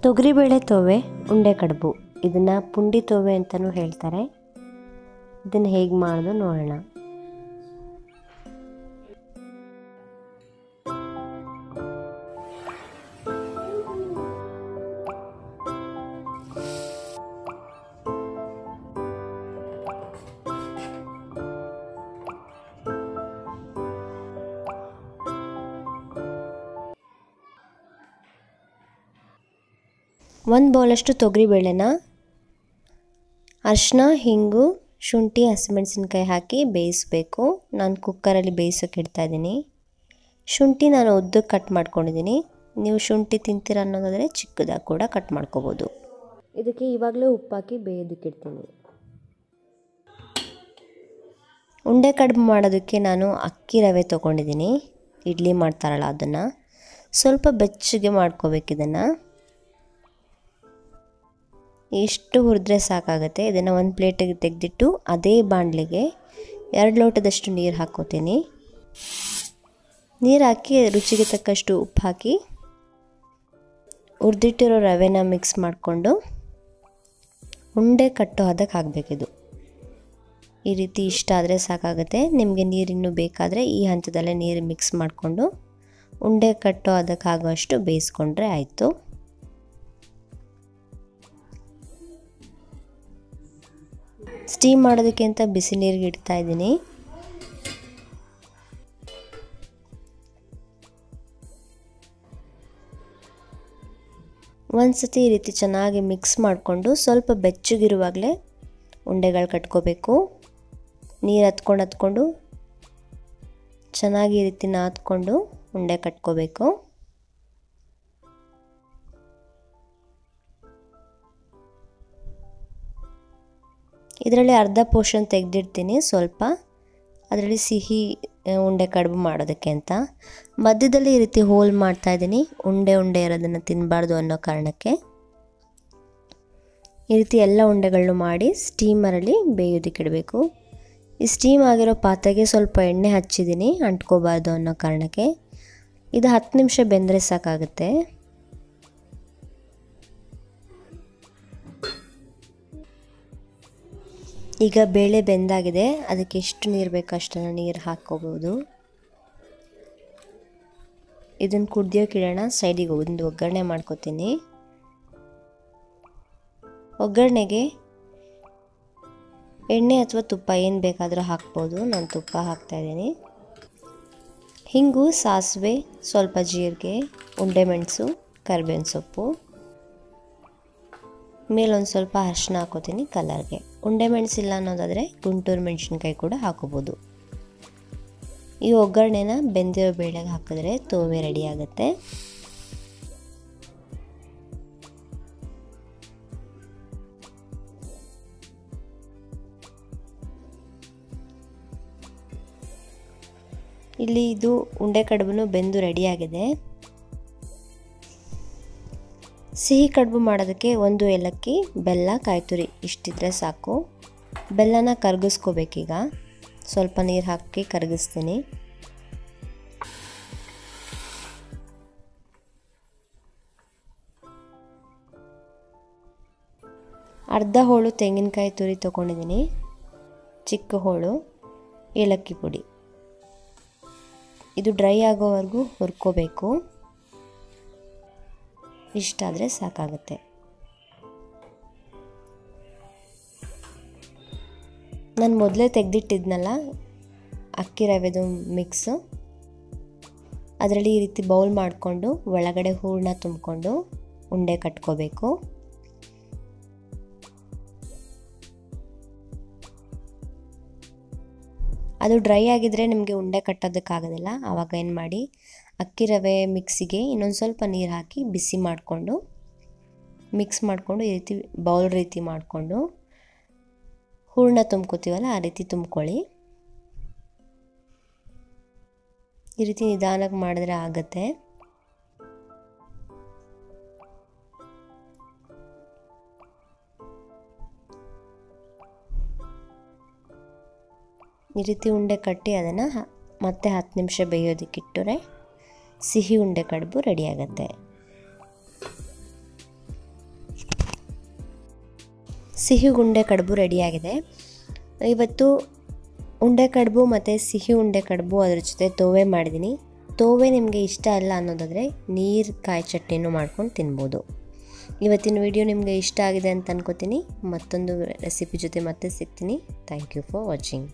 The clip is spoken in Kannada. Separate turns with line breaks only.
ತೊಗರಿಬೇಳೆ ತೋವೆ ಉಂಡೆ ಕಡುಬು, ಇದನ್ನು ಪುಂಡಿ ತೋವೆ ಅಂತಲೂ ಹೇಳ್ತಾರೆ. ಇದನ್ನು ಹೇಗೆ ಮಾಡೋದು ನೋಡೋಣ. ಒಂದು ಬೌಲಷ್ಟು ತೊಗರಿಬೇಳೆನ ಅರಿಶಿನ, ಹಿಂಗು, ಶುಂಠಿ, ಹಸಿಮೆಣಸಿನ್ಕಾಯಿ ಹಾಕಿ ಬೇಯಿಸಬೇಕು. ನಾನು ಕುಕ್ಕರಲ್ಲಿ ಬೇಯಿಸೋಕೆ ಇಡ್ತಾಯಿದ್ದೀನಿ. ಶುಂಠಿ ನಾನು ಉದ್ದಕ್ಕೆ ಕಟ್ ಮಾಡ್ಕೊಂಡಿದ್ದೀನಿ. ನೀವು ಶುಂಠಿ ತಿಂತೀರ ಅನ್ನೋದಾದರೆ ಚಿಕ್ಕದಾಗಿ ಕೂಡ ಕಟ್ ಮಾಡ್ಕೋಬೋದು. ಇದಕ್ಕೆ ಇವಾಗಲೇ ಉಪ್ಪು ಹಾಕಿ ಬೇಯೋದಕ್ಕೆ ಇಡ್ತೀನಿ. ಉಂಡೆ ಕಡುಬು ಮಾಡೋದಕ್ಕೆ ನಾನು ಅಕ್ಕಿ ರವೆ ತೊಗೊಂಡಿದ್ದೀನಿ. ಇಡ್ಲಿ ಮಾಡ್ತಾರಲ್ಲ ಅದನ್ನು ಸ್ವಲ್ಪ ಬೆಚ್ಚಗೆ ಮಾಡ್ಕೋಬೇಕು. ಇದನ್ನು ಇಷ್ಟು ಹುರಿದ್ರೆ ಸಾಕಾಗುತ್ತೆ. ಇದನ್ನು ಒಂದು ಪ್ಲೇಟಿಗೆ ತೆಗೆದಿಟ್ಟು ಅದೇ ಬಾಣಲೆಗೆ 2 ಲೋಟದಷ್ಟು ನೀರು ಹಾಕ್ಕೋತೀನಿ. ನೀರು ಹಾಕಿ ರುಚಿಗೆ ತಕ್ಕಷ್ಟು ಉಪ್ಪು ಹಾಕಿ ಹುರಿದಿಟ್ಟಿರೋ ರವೆನ ಮಿಕ್ಸ್ ಮಾಡಿಕೊಂಡು ಉಂಡೆ ಕಟ್ಟೋ ಹದಕ್ಕೆ ಹಾಕಬೇಕಿದು. ಈ ರೀತಿ ಇಷ್ಟ ಆದರೆ ಸಾಕಾಗುತ್ತೆ. ನಿಮಗೆ ನೀರಿನ್ನೂ ಬೇಕಾದರೆ ಈ ಹಂತದಲ್ಲೇ ನೀರು ಮಿಕ್ಸ್ ಮಾಡಿಕೊಂಡು ಉಂಡೆ ಕಟ್ಟೋ ಹದಕ್ಕೆ ಆಗುವಷ್ಟು ಬೇಯಿಸ್ಕೊಂಡ್ರೆ ಆಯಿತು. ಸ್ಟೀಮ್ ಮಾಡೋದಕ್ಕೆ ಅಂತ ಬಿಸಿ ನೀರಿಗೆ ಇಡ್ತಾ ಇದ್ದೀನಿ. ಒಂದು ಸತಿ ಈ ರೀತಿ ಚೆನ್ನಾಗಿ ಮಿಕ್ಸ್ ಮಾಡಿಕೊಂಡು ಸ್ವಲ್ಪ ಬೆಚ್ಚಗಿರುವಾಗಲೇ ಉಂಡೆಗಳು ಕಟ್ಕೋಬೇಕು. ನೀರು ಹತ್ಕೊಂಡು ಚೆನ್ನಾಗಿ ಈ ರೀತಿ ನಾದ್ಕೊಂಡು ಉಂಡೆ ಕಟ್ಕೋಬೇಕು. ಇದರಲ್ಲಿ ಅರ್ಧ ಪೋರ್ಷನ್ ತೆಗೆದಿಡ್ತೀನಿ ಸ್ವಲ್ಪ, ಅದರಲ್ಲಿ ಸಿಹಿ ಉಂಡೆ ಕಡುಬು ಮಾಡೋದಕ್ಕೆ ಅಂತ. ಮಧ್ಯದಲ್ಲಿ ಈ ರೀತಿ ಹೋಲ್ ಮಾಡ್ತಾಯಿದ್ದೀನಿ, ಉಂಡೆ ಇರೋದನ್ನು ತಿನ್ನಬಾರ್ದು ಅನ್ನೋ ಕಾರಣಕ್ಕೆ. ಈ ರೀತಿ ಎಲ್ಲ ಉಂಡೆಗಳನ್ನು ಮಾಡಿ ಸ್ಟೀಮರಲ್ಲಿ ಬೇಯೋದಕ್ಕೆ ಇಡಬೇಕು. ಈ ಸ್ಟೀಮ್ ಆಗಿರೋ ಪಾತ್ರೆಗೆ ಸ್ವಲ್ಪ ಎಣ್ಣೆ ಹಚ್ಚಿದ್ದೀನಿ, ಅಂಟ್ಕೋಬಾರ್ದು ಅನ್ನೋ ಕಾರಣಕ್ಕೆ. ಇದು 10 ನಿಮಿಷ ಬೆಂದರೆ ಸಾಕಾಗುತ್ತೆ. ಈಗ ಬೇಳೆ ಬೆಂದಾಗಿದೆ. ಅದಕ್ಕೆ ಎಷ್ಟು ನೀರು ಬೇಕೋ ಅಷ್ಟನ್ನು ನೀರು ಹಾಕ್ಕೋಬೋದು. ಇದನ್ನು ಕುದಿಯೋಕೆ ಇಡೋಣ. ಸೈಡಿಗೆ ಒಂದು ಒಗ್ಗರಣೆ ಮಾಡ್ಕೊತೀನಿ. ಒಗ್ಗರಣೆಗೆ ಎಣ್ಣೆ ಅಥವಾ ತುಪ್ಪ ಏನು ಬೇಕಾದರೂ ಹಾಕ್ಬೋದು. ನಾನು ತುಪ್ಪ ಹಾಕ್ತಾಯಿದ್ದೀನಿ. ಹಿಂಗು, ಸಾಸಿವೆ, ಸ್ವಲ್ಪ ಜೀರಿಗೆ, ಉಂಡೆ ಮೆಣಸು, ಕರಿಬೇವಿನ ಸೊಪ್ಪು, ಮೇಲೊಂದು ಸ್ವಲ್ಪ ಅರಿಶಿನ ಹಾಕೋತೀನಿ ಕಲರ್ಗೆ. ಉಂಡೆ ಮೆಣಸಿಲ್ಲ ಅನ್ನೋದಾದರೆ ಗುಂಟೂರು ಮೆಣಸಿನ್ಕಾಯಿ ಕೂಡ ಹಾಕೋಬೋದು. ಈ ಒಗ್ಗರಣೆನ ಬೆಂದಿರೋ ಬೇಳೆಗೆ ಹಾಕಿದ್ರೆ ತೋವೆ ರೆಡಿ ಆಗುತ್ತೆ. ಇಲ್ಲಿ ಇದು ಉಂಡೆ ಕಡುಬು ಬೆಂದು ರೆಡಿಯಾಗಿದೆ. ಸಿಹಿ ಕಡುಬು ಮಾಡೋದಕ್ಕೆ 1 ಏಲಕ್ಕಿ, ಬೆಲ್ಲ, ಕಾಯಿತುರಿ ಇಷ್ಟಿದ್ರೆ ಸಾಕು. ಬೆಲ್ಲನ ಕರಗಿಸ್ಕೋಬೇಕೀಗ. ಸ್ವಲ್ಪ ನೀರು ಹಾಕಿ ಕರಗಿಸ್ತೀನಿ. ಅರ್ಧ ಹೋಳು ತೆಂಗಿನಕಾಯಿ ತುರಿ ತೊಗೊಂಡಿದ್ದೀನಿ, ಚಿಕ್ಕ ಹೋಳು, ಏಲಕ್ಕಿ ಪುಡಿ. ಇದು ಡ್ರೈ ಆಗೋವರೆಗೂ ಹುರ್ಕೋಬೇಕು. ಇಷ್ಟಾದರೆ ಸಾಕಾಗುತ್ತೆ. ನಾನು ಮೊದಲೇ ತೆಗೆದಿಟ್ಟಿದ್ನಲ್ಲ ಅಕ್ಕಿ ರವೆದು ಮಿಕ್ಸು, ಅದರಲ್ಲಿ ಈ ರೀತಿ ಬೌಲ್ ಮಾಡಿಕೊಂಡು ಒಳಗಡೆ ಹೂರಣ ತುಂಬಿಕೊಂಡು ಉಂಡೆ ಕಟ್ಕೋಬೇಕು. ಅದು ಡ್ರೈ ಆಗಿದ್ದರೆ ನಿಮಗೆ ಉಂಡೆ ಕಟ್ಟೋದಕ್ಕಾಗೋದಿಲ್ಲ. ಆವಾಗ ಏನು ಮಾಡಿ, ಅಕ್ಕಿ ರವೆ ಮಿಕ್ಸಿಗೆ ಇನ್ನೊಂದು ಸ್ವಲ್ಪ ನೀರು ಹಾಕಿ ಬಿಸಿ ಮಾಡಿಕೊಂಡು ಮಿಕ್ಸ್ ಮಾಡಿಕೊಂಡು ಈ ರೀತಿ ಬೌಲ್ ರೀತಿ ಮಾಡಿಕೊಂಡು ಹೂರಣ ತುಂಬ್ಕೋತೀವಲ್ಲ ಆ ರೀತಿ ತುಂಬ್ಕೊಳ್ಳಿ. ಈ ರೀತಿ ನಿಧಾನಕ್ಕೆ ಮಾಡಿದ್ರೆ ಆಗುತ್ತೆ. ಈ ರೀತಿ ಉಂಡೆ ಕಟ್ಟಿ ಅದನ್ನು ಮತ್ತೆ 10 ನಿಮಿಷ ಬೇಯೋದಕ್ಕಿಟ್ಟರೆ ಸಿಹಿ ಉಂಡೆ ಕಡುಬು ರೆಡಿ ಆಗುತ್ತೆ. ಸಿಹಿ ಉಂಡೆ ಕಡುಬು ರೆಡಿಯಾಗಿದೆ. ಇವತ್ತು ಉಂಡೆ ಕಡುಬು ಮತ್ತು ಸಿಹಿ ಉಂಡೆ ಕಡುಬು ಅದ್ರ ಜೊತೆ ತೋವೆ ಮಾಡಿದ್ದೀನಿ. ತೋವೆ ನಿಮಗೆ ಇಷ್ಟ ಅಲ್ಲ ಅನ್ನೋದಾದರೆ ನೀರು ಕಾಯಿ ಚಟ್ನಿನೂ ಮಾಡ್ಕೊಂಡು ತಿನ್ಬೋದು. ಇವತ್ತಿನ ವಿಡಿಯೋ ನಿಮಗೆ ಇಷ್ಟ ಆಗಿದೆ ಅಂತ ಅನ್ಕೋತೀನಿ. ಮತ್ತೊಂದು ರೆಸಿಪಿ ಜೊತೆ ಮತ್ತೆ ಸಿಗ್ತೀನಿ. Thank you for watching.